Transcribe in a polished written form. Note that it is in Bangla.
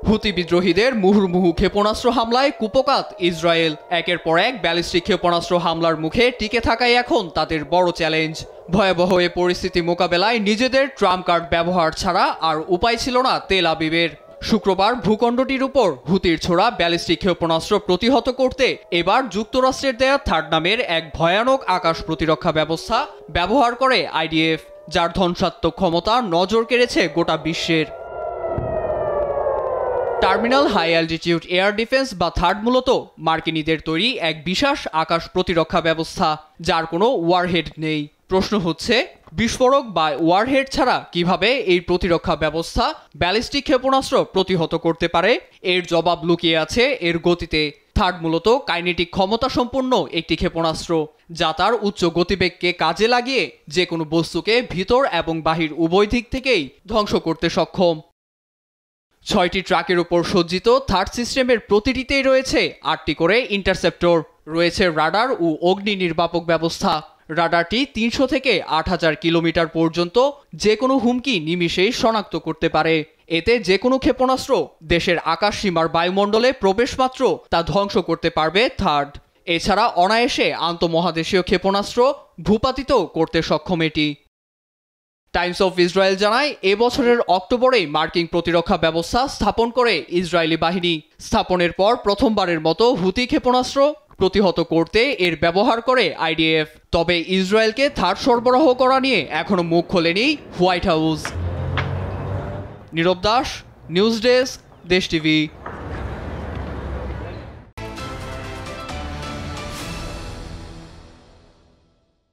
হুতি বিদ্রোহীদের মুহুর্মুহু ক্ষেপণাস্ত্র হামলায় কুপকাত ইসরায়েল। একের পর এক ব্যালিস্টিক ক্ষেপণাস্ত্র হামলার মুখে টিকে থাকাই এখন তাদের বড় চ্যালেঞ্জ। ভয়াবহ এ পরিস্থিতি মোকাবেলায় নিজেদের ট্রাম্প কার্ড ব্যবহার ছাড়া আর উপায় ছিল না তেল আবিবের। শুক্রবার ভূখণ্ডটির উপর হুতির ছোড়া ব্যালিস্টিক ক্ষেপণাস্ত্র প্রতিহত করতে এবার যুক্তরাষ্ট্রের দেয়া থার্ড নামের এক ভয়ানক আকাশ প্রতিরক্ষা ব্যবস্থা ব্যবহার করে আইডিএফ, যার ধ্বংসাত্মক ক্ষমতা নজর কেড়েছে গোটা বিশ্বের। Terminal high altitude air defence বা থার্ড মূলত মার্কিনীদের তৈরি এক বিশাল আকাশ প্রতিরক্ষা ব্যবস্থা, যার কোনো ওয়ারহেড নেই। প্রশ্ন হচ্ছে, বিস্ফোরক বা ওয়ারহেড ছাড়া কিভাবে এই প্রতিরক্ষা ব্যবস্থা ব্যালিস্টিক ক্ষেপণাস্ত্র প্রতিহত করতে পারে? এর জবাব লুকিয়ে আছে এর গতিতে। থার্ড মূলত কাইনেটিক ক্ষমতা সম্পন্ন একটি ক্ষেপণাস্ত্র, যা তার উচ্চ গতিবেগকে কাজে লাগিয়ে যে কোনো বস্তুকে ভিতর এবং বাহির উভয় দিক থেকেই ধ্বংস করতে সক্ষম। ৬টি ট্রাকের উপর সজ্জিত থার্ড সিস্টেমের প্রতিটিতেই রয়েছে ৮টি করে ইন্টারসেপ্টর, রয়েছে রাডার ও অগ্নি নির্বাপক ব্যবস্থা। রাডারটি ৩০০ থেকে ৮,০০০ কিলোমিটার পর্যন্ত যে কোনো হুমকি নিমিষেই শনাক্ত করতে পারে। এতে যে কোনো ক্ষেপণাস্ত্র দেশের আকাশ সীমার বায়ুমণ্ডলে প্রবেশ মাত্র তা ধ্বংস করতে পারবে থার্ড। এছাড়া অনায়াসে আন্তঃমহাদেশীয় ক্ষেপণাস্ত্র ভূপাতিত করতে সক্ষম এটি। টাইমস অফ ইসরায়েল জানায়, এবছরের অক্টোবরেই মার্কিন প্রতিরক্ষা ব্যবস্থা স্থাপন করে ইসরায়েলি বাহিনী। স্থাপনের পর প্রথমবারের মতো হুতি ক্ষেপণাস্ত্র প্রতিহত করতে এর ব্যবহার করে আইডিএফ। তবে ইসরায়েলকে থার্ড সরবরাহ করা নিয়ে এখনো মুখ খোলেনি হোয়াইট হাউস। নীরব দাস, নিউজ ডেস্ক, দেশ টিভি।